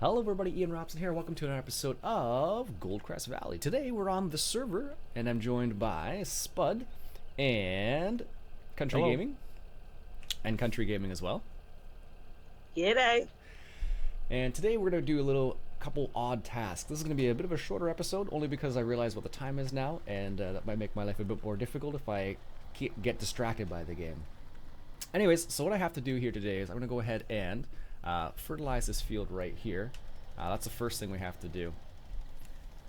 Hello everybody, Iain Robson here. Welcome to another episode of Goldcrest Valley. Today we're on the server and I'm joined by Spud and Country Hello. Gaming. And Country Gaming as well. G'day. And today we're going to do a little couple odd tasks. This is going to be a bit of a shorter episode only because I realize what the time is now and that might make my life a bit more difficult if I get distracted by the game. Anyways, so what I have to do here today is I'm going to go ahead and fertilize this field right here. That's the first thing we have to do.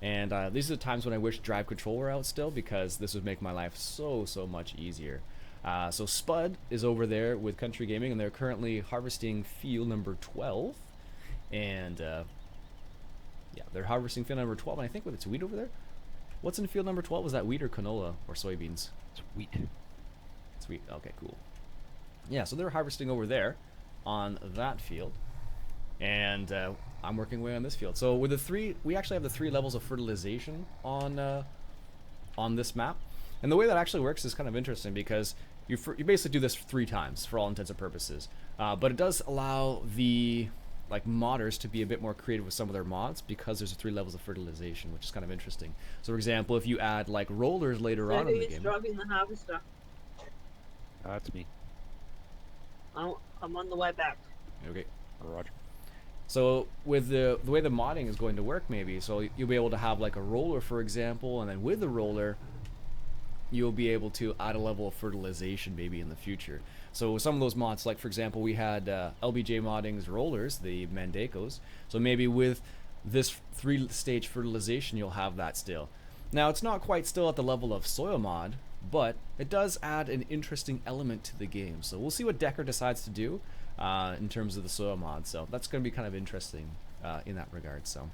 And these are the times when I wish drive control were out still, because this would make my life so much easier. So Spud is over there with Country Gaming, and they're currently harvesting field number 12. And yeah, they're harvesting field number 12, and I think it's wheat over there. What's in field number 12? Was that wheat or canola or soybeans? It's wheat. It's wheat. Okay, cool. Yeah, so they're harvesting over there on that field, and I'm working away on this field. So with the three, we actually have the 3 levels of fertilization on this map, and the way that actually works is kind of interesting because you basically do this 3 times for all intents and purposes. But it does allow the modders to be a bit more creative with some of their mods because there's 3 levels of fertilization, which is kind of interesting. So for example, if you add rollers later on in the Who's game. driving the harvester? That's me. I'm on the way back. Okay. Roger. So with the way the modding is going to work, maybe, so you'll be able to have a roller, for example, and then with the roller, you'll be able to add a level of fertilization maybe in the future. So some of those mods, for example, we had LBJ Modding's rollers, the Mandacos. So maybe with this 3-stage fertilization, you'll have that still. Now, it's not quite still at the level of soil mod, but it does add an interesting element to the game. So we'll see what Decker decides to do in terms of the soil mod. So that's going to be kind of interesting in that regard. So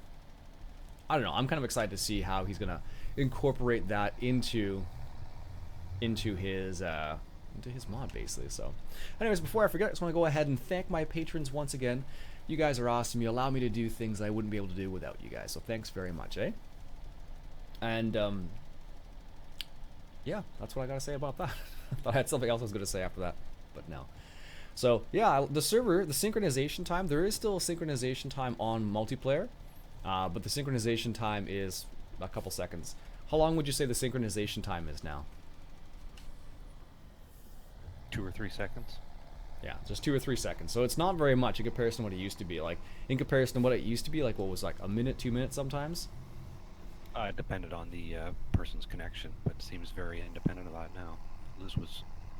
I don't know. I'm kind of excited to see how he's going to incorporate that into his mod, basically. So anyways, before I forget, I just want to go ahead and thank my patrons once again. You guys are awesome. You allow me to do things I wouldn't be able to do without you guys. So thanks very much, eh? And yeah, that's what I gotta say about that. I thought I had something else I was gonna say after that, but no. So yeah, the server, the synchronization time, there is still a synchronization time on multiplayer, but the synchronization time is a couple seconds. How long would you say the synchronization time is now? 2 or 3 seconds. Yeah, just 2 or 3 seconds. So it's not very much in comparison to what it used to be. In comparison to what it used to be, what was a minute, 2 minutes sometimes? It depended on the person's connection, but it seems very independent of that now. Liz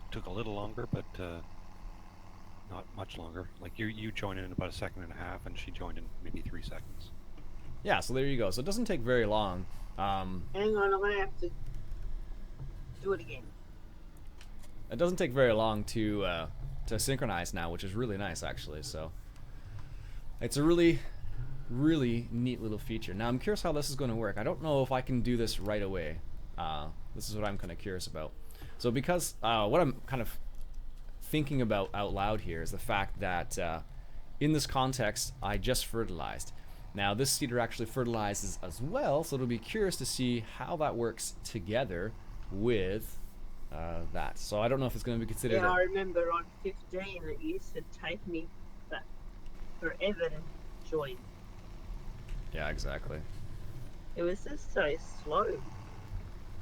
took a little longer, but not much longer. You joined in about 1.5 seconds, and she joined in maybe 3 seconds. Yeah, so there you go. So it doesn't take very long. Hang on, I'm gonna have to do it again. It doesn't take very long to synchronize now, which is really nice actually. So it's a really neat little feature. Now I'm curious how this is going to work. I don't know if I can do this right away. This is what I'm kind of curious about. So because what I'm kind of thinking about out loud here is the fact that in this context I just fertilized. Now this seeder actually fertilizes as well, so it'll be curious to see how that works together with that. So I don't know if it's going to be considered. Yeah, I remember on 15 it used to take me forever to join. Yeah, exactly. It was just so slow.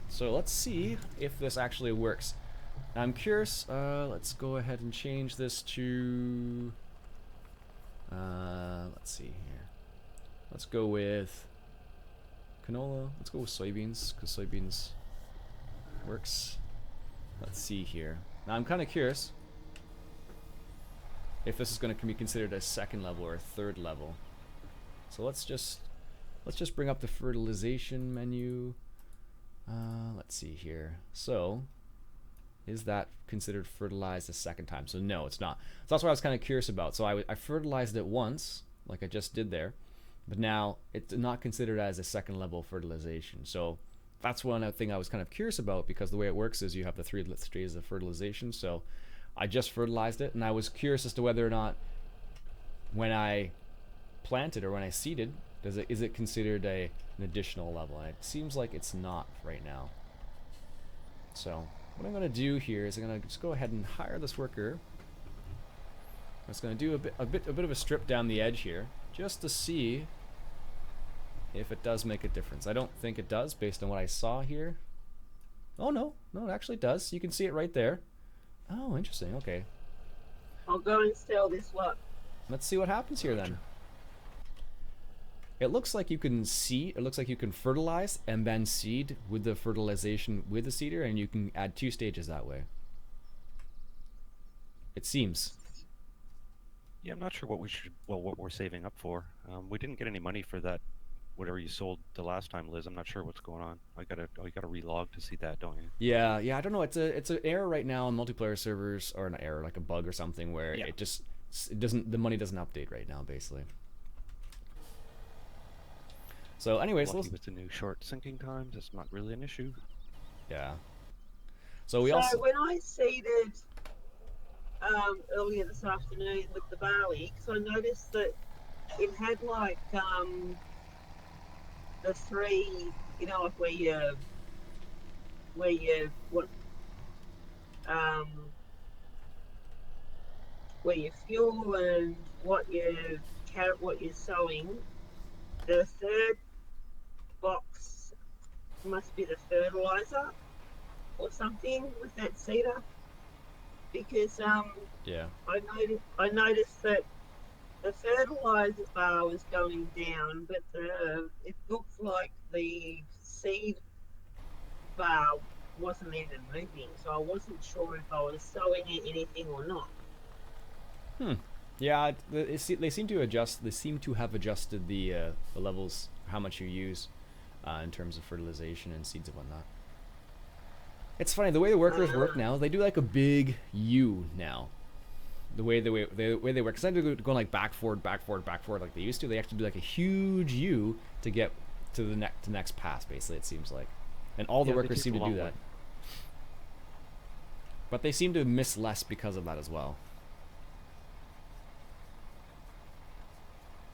So let's see if this actually works. Now I'm curious. Let's go ahead and change this to. Let's see here. Let's go with canola. Let's go with soybeans because soybeans works. Let's see here. Now I'm kind of curious if this is going to be considered a 2nd level or a 3rd level. So let's just bring up the fertilization menu. Let's see here. So is that considered fertilized a 2nd time? So no, it's not. So that's what I was kind of curious about. So I fertilized it once, like I just did there, but now it's not considered as a 2nd level fertilization. So that's one thing I was kind of curious about, because the way it works is you have the 3 stages of fertilization. So I just fertilized it, and I was curious as to whether or not when I planted or when I seeded, is it considered an additional level? And it seems like it's not right now. So what I'm going to do here is I'm going to just go ahead and hire this worker. I'm just going to do a bit of a strip down the edge here, just to see if it does make a difference. I don't think it does based on what I saw here. Oh, no. No, it actually does. You can see it right there. Oh, interesting. Okay. I'll go and sell this lot. Let's see what happens here then. It looks like you can seed. It looks like you can fertilize and then seed with the fertilization with the seeder, and you can add 2 stages that way. It seems. Yeah, I'm not sure what what we're saving up for. We didn't get any money for that, whatever you sold the last time, Liz. I'm not sure what's going on. I gotta relog to see that, don't you? Yeah, I don't know. It's an error right now on multiplayer servers, or an error, like a bug or something, where Yeah. it doesn't, the money doesn't update right now, basically. So, anyways, Lucky with the new short syncing times, it's not really an issue. yeah. So we So also, when I seeded earlier this afternoon with the barley, because I noticed that it had like the 3, like where you what where you fuel and what you're sowing. The third box must be the fertilizer or something with that seeder, because yeah. I noticed that the fertilizer bar was going down, but it looked like the seed bar wasn't even moving, so I wasn't sure if I was sowing anything or not. Yeah, they seem to adjust. They seem to have adjusted the levels, how much you use, in terms of fertilization and seeds and whatnot. It's funny the way the workers work now. They do like a big U now. The way they work, instead of going like back forward like they used to, they actually do like a huge U to get to the next pass. Basically, it seems like, and all the Yeah, they workers take seem the to do long that. way. But they seem to miss less because of that as well.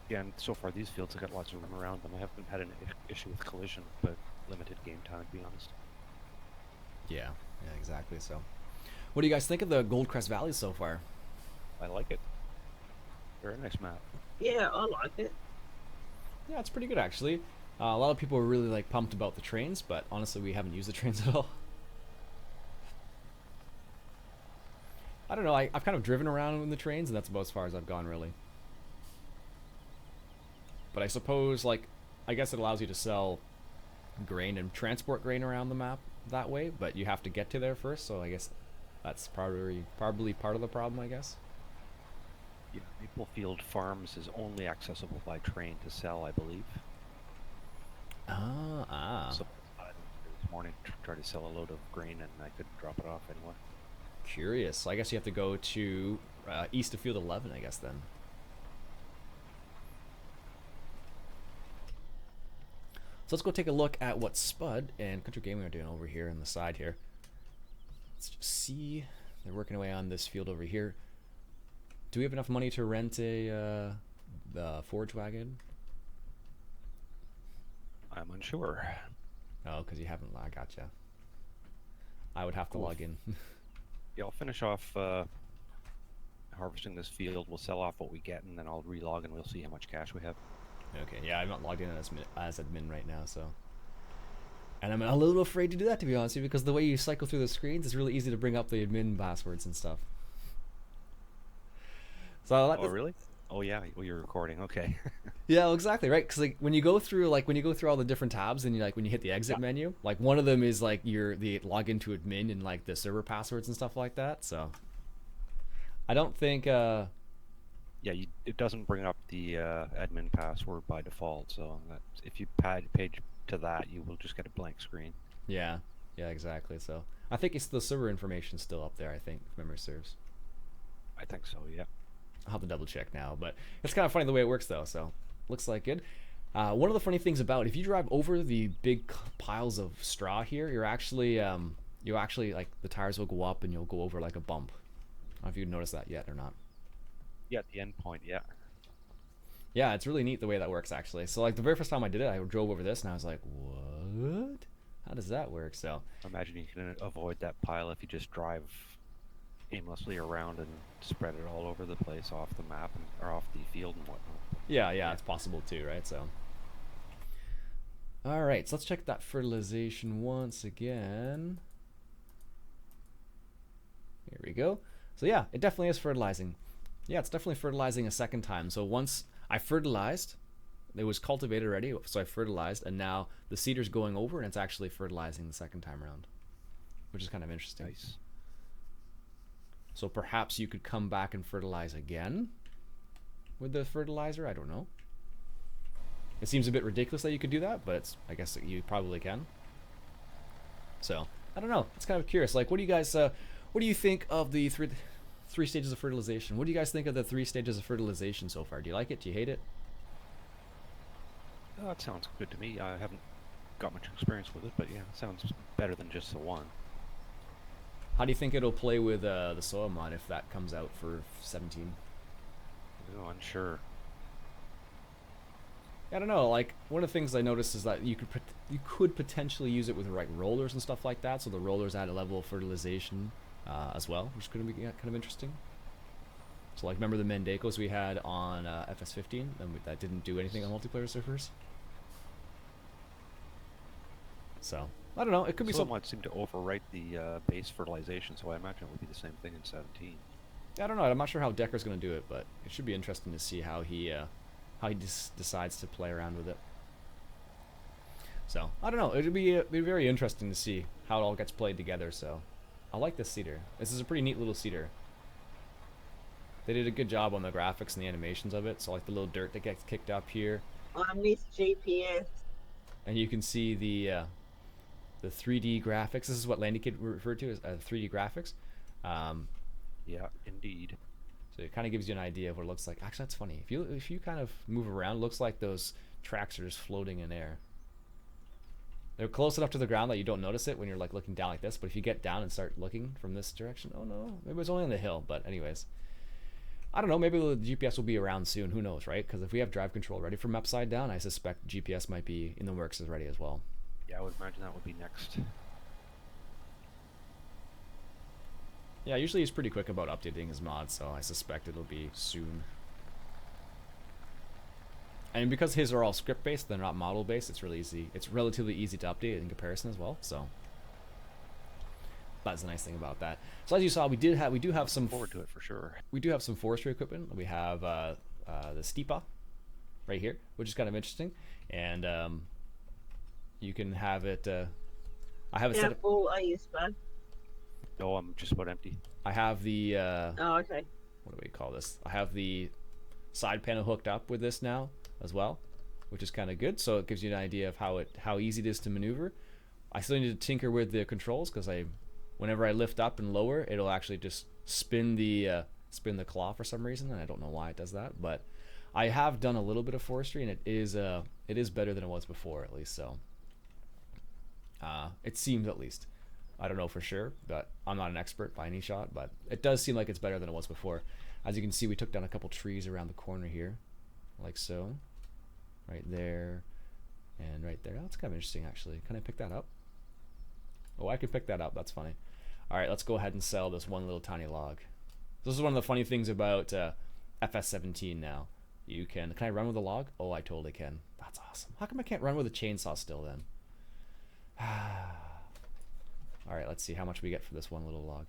Yeah, and so far these fields have got lots of room around them. I haven't had an issue with collision, but limited game time, to be honest. Yeah, exactly. So, what do you guys think of the Goldcrest Valley so far? I like it. Very nice map. Yeah, I like it. Yeah, it's pretty good actually. A lot of people are really like pumped about the trains, but honestly, we haven't used the trains at all. I don't know. I've kind of driven around in the trains, and that's about as far as I've gone, really. But I suppose, like, I guess it allows you to sell grain and transport grain around the map that way, but you have to get to there first. So I guess that's probably part of the problem, I guess. Yeah, Maplefield Farms is only accessible by train to sell, I believe. So this morning tried to sell a load of grain and I couldn't drop it off anywhere. Curious. So I guess you have to go to east of Field 11, I guess, then. So let's go take a look at what Spud and Country Gaming are doing over here on the side here. Let's just see. They're working away on this field over here. Do we have enough money to rent a forage wagon? I'm unsure. Oh, because you haven't. I gotcha. I would have to log in. Yeah, I'll finish off harvesting this field. We'll sell off what we get, and then I'll relog and we'll see how much cash we have. Okay, yeah, I'm not logged in as admin right now, so. And I'm a little afraid to do that, to be honest with you, because the way you cycle through the screens, it's really easy to bring up the admin passwords and stuff. So Oh, really? Oh, yeah. Well, you're recording. Okay. Yeah, well, exactly, right? Because like when you go through all the different tabs, and when you hit the exit menu, like one of them is like the login to admin and like the server passwords and stuff like that. So I don't think. Yeah, it doesn't bring up the admin password by default. So if you page to that, you will just get a blank screen. Yeah, exactly. So I think it's the server information still up there. I think, if memory serves. I think so. Yeah. I'll have to double check now, but it's kind of funny the way it works though. So looks like good. One of the funny things about if you drive over the big piles of straw here, you're actually like the tires will go up and you'll go over like a bump. I don't know if you've noticed that yet or not. Yeah, at the end point. Yeah. Yeah, it's really neat the way that works actually. So like the very first time I did it, I drove over this and I was like, what? How does that work? So Imagine you can avoid that pile if you just drive aimlessly around and spread it all over the place off the map or off the field and whatnot. Yeah, it's possible too, right? So, all right, so let's check that fertilization once again. Here we go. So yeah, it definitely is fertilizing. Yeah, it's definitely fertilizing a second time. So once I fertilized, it was cultivated already, so I fertilized, and now the seeder's going over and it's actually fertilizing the second time around, which is kind of interesting. Nice. So perhaps you could come back and fertilize again with the fertilizer. I don't know. It seems a bit ridiculous that you could do that, but I guess you probably can. So I don't know. It's kind of curious. Like, what do you guys? What do you think of the three stages of fertilization? What do you guys think of the 3 stages of fertilization so far? Do you like it? Do you hate it? Oh, that sounds good to me. I haven't got much experience with it, but yeah, it sounds better than just the one. How do you think it'll play with the soil mod if that comes out for 17? Oh, unsure. I don't know. Like, one of the things I noticed is that you could potentially use it with the right rollers and stuff like that. So the rollers add a level of fertilization as well, which could be kind of interesting. So like, remember the Mendacos we had on FS15 and that didn't do anything on multiplayer servers? So I don't know. It could be Some something. might seem to overwrite the base fertilization, so I imagine it would be the same thing in 17. I don't know. I'm not sure how Decker's going to do it, but it should be interesting to see how he decides to play around with it. So I don't know. It'd be very interesting to see how it all gets played together. So I like this cedar. This is a pretty neat little cedar. They did a good job on the graphics and the animations of it. So like the little dirt that gets kicked up here, I miss GPS. and you can see the 3D graphics. This is what Landy Kid referred to as 3D graphics. Yeah, indeed. So it kind of gives you an idea of what it looks like. Actually, that's funny. If you kind of move around, it looks like those tracks are just floating in air. They're close enough to the ground that you don't notice it when you're like looking down like this. But if you get down and start looking from this direction, oh no, maybe it's only on the hill. But anyways, I don't know. Maybe the GPS will be around soon. Who knows, right? Because if we have drive control ready from upside down, I suspect GPS might be in the works as ready as well. Yeah, I would imagine that would be next. Yeah, usually he's pretty quick about updating his mods, so I suspect it'll be soon. And because his are all script-based, they're not model-based, it's really easy. It's relatively easy to update in comparison as well, so that's the nice thing about that. So as you saw, we do have some Forward to it for sure. we do have some forestry equipment. We have the Steepa right here, which is kind of interesting, and you can have it. I have it set How up. full are you, Spud? No, I'm just about empty. I have the Oh, okay. what do we call this? I have the side panel hooked up with this now as well, which is kind of good. So it gives you an idea of how easy it is to maneuver. I still need to tinker with the controls because whenever I lift up and lower, it'll actually just spin the claw for some reason, and I don't know why it does that. But I have done a little bit of forestry, and it is better than it was before, at least. So it seems, at least. I don't know for sure, but I'm not an expert by any shot, but it does seem like it's better than it was before. As you can see, we took down a couple trees around the corner here, like so. Right there, and right there. Oh, that's kind of interesting, actually. Can I pick that up? Oh, I can pick that up. That's funny. All right, let's go ahead and sell this one little tiny log. This is one of the funny things about FS17 now. You can I run with a log? Oh, I totally can. That's awesome. How come I can't run with a chainsaw still then? All right, let's see how much we get for this one little log.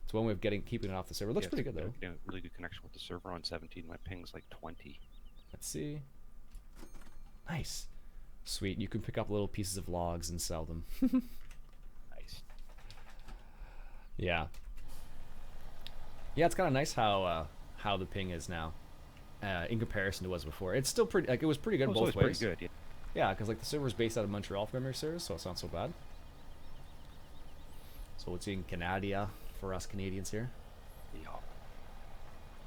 It's one way of keeping it off the server. It looks pretty good though. Yeah, really good connection with the server on 17. My ping's like 20. Let's see. Nice. Sweet. You can pick up little pieces of logs and sell them. Nice. Yeah. Yeah, it's kind of nice how the ping is now, in comparison to what it was before. It's still pretty. Like, it was pretty good both ways. Pretty good. Yeah. Yeah, because like the server's based out of Montreal, if memory serves, so it's not so bad. So it's in Canada for us Canadians here. Yeah.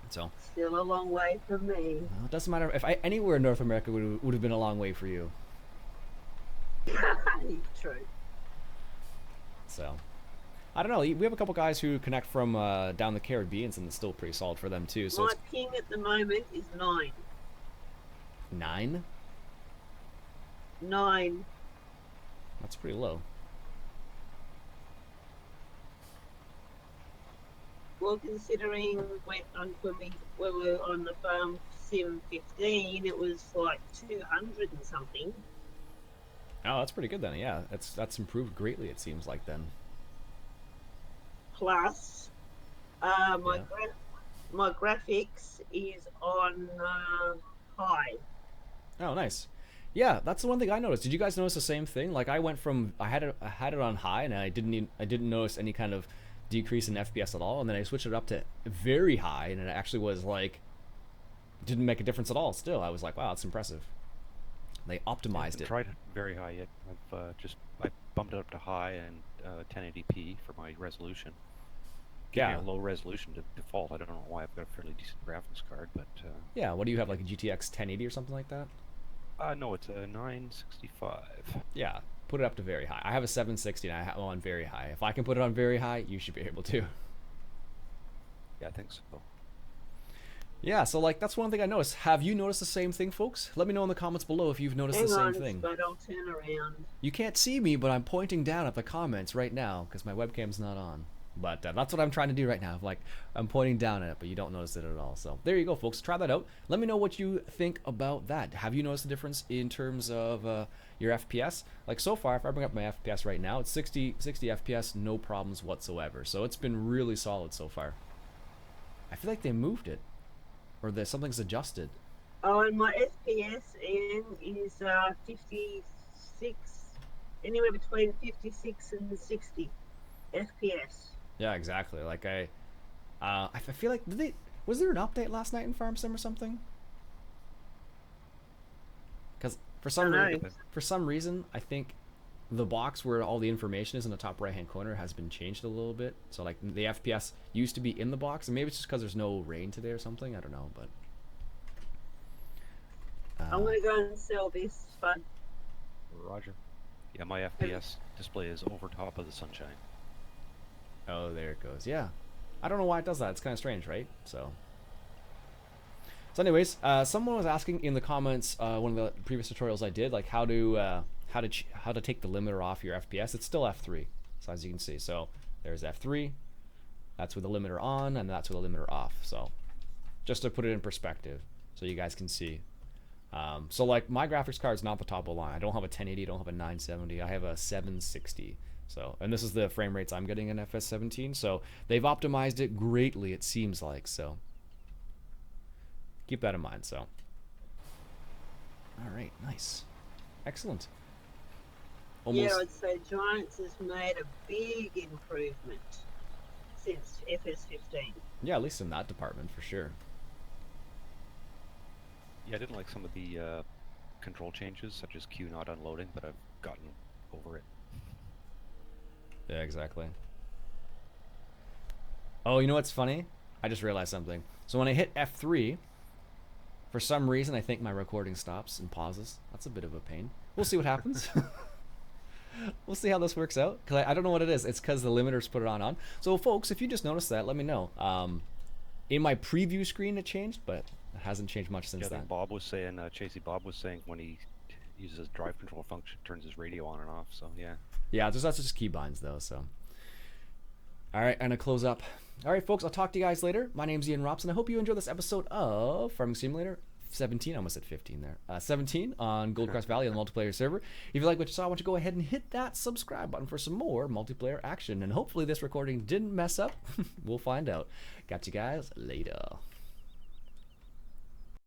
So Still a long way from me. well, it doesn't matter if anywhere in North America would have been a long way for you. True. So I don't know. We have a couple guys who connect from down the Caribbean, and it's still pretty solid for them too. So My ping at the moment is 9. 9. 9. That's pretty low. Well, considering when we when we were on the farm sim 15, it was like 200 and something. Oh, that's pretty good then. Yeah, that's improved greatly. It seems like then. Plus, Yeah. my graphics is on high. Oh, nice. Yeah, that's the one thing I noticed. Did you guys notice the same thing? Like I went from I had it on high and I didn't notice any kind of decrease in FPS at all, and then I switched it up to very high and it actually was like didn't make a difference at all. Still, I was like, wow, that's impressive. They I optimized haven't it. tried it very high yet. I bumped it up to high and 1080p for my resolution. Give me Yeah. a low resolution to default. I don't know why. I've got a fairly decent graphics card, but Yeah, what do you have, like a GTX 1080 or something like that? no, it's a 965. Yeah, put it up to very high. I have a 760 and I have it on very high. If I can put it on very high, you should be able to. Yeah, I think so. Yeah, so like that's one thing I noticed. Have you noticed the same thing, folks? Let me know in the comments below if you've noticed Hang the same on, thing. but I'll turn around. You can't see me, but I'm pointing down at the comments right now because my webcam's not on. But that's what I'm trying to do right now. Like I'm pointing down at it, but you don't notice it at all. So there you go, folks. Try that out. Let me know what you think about that. Have you noticed the difference in terms of your FPS? Like so far, if I bring up my FPS right now, it's 60 FPS, no problems whatsoever. So it's been really solid so far. I feel like they moved it, or that something's adjusted. Oh, and my FPS is 56, anywhere between 56 and 60 FPS. Yeah, exactly. Like I feel like was there an update last night in Farm Sim or something? Because for some reason I think the box where all the information is in the top right hand corner has been changed a little bit. So like the FPS used to be in the box, and maybe it's just because there's no rain today or something. I don't know, but I'm gonna go and sell this, but Roger. Yeah, my FPS display is over top of the sunshine. oh, there it goes. Yeah, I don't know why it does that. It's kind of strange, right? So anyways, someone was asking in the comments one of the previous tutorials I did, like how to take the limiter off your FPS. It's still F3, so as you can see. So there's F3. That's with the limiter on, and that's with the limiter off. So just to put it in perspective, so you guys can see. So like my graphics card is not the top of the line. I don't have a 1080. I don't have a 970. I have a 760. So, and this is the frame rates I'm getting in FS17. So they've optimized it greatly, it seems like. So keep that in mind. So, all right, nice, excellent. yeah, I'd say Giants has made a big improvement since FS15. Yeah, at least in that department for sure. Yeah, I didn't like some of the control changes, such as Q not unloading, but I've gotten over it. Yeah, exactly. Oh, you know what's funny? I just realized something. So when I hit F3, for some reason, I think my recording stops and pauses. That's a bit of a pain. We'll see what happens. We'll see how this works out. Because I don't know what it is. It's because the limiters put it on. So, folks, if you just noticed that, let me know. In my preview screen, it changed, but it hasn't changed much since Yeah, I then. think Bob was saying, Chasey Bob was saying when he uses his drive control function, turns his radio on and off, so yeah. Yeah, that's just keybinds, though, so. All right, and a close up. All right, folks, I'll talk to you guys later. My name's Iain Robson. I hope you enjoyed this episode of Farming Simulator 17. I almost said 15 there. 17 on Goldcrest Valley on the multiplayer server. If you like what you saw, I want you to go ahead and hit that subscribe button for some more multiplayer action. And hopefully this recording didn't mess up. We'll find out. Got you guys later.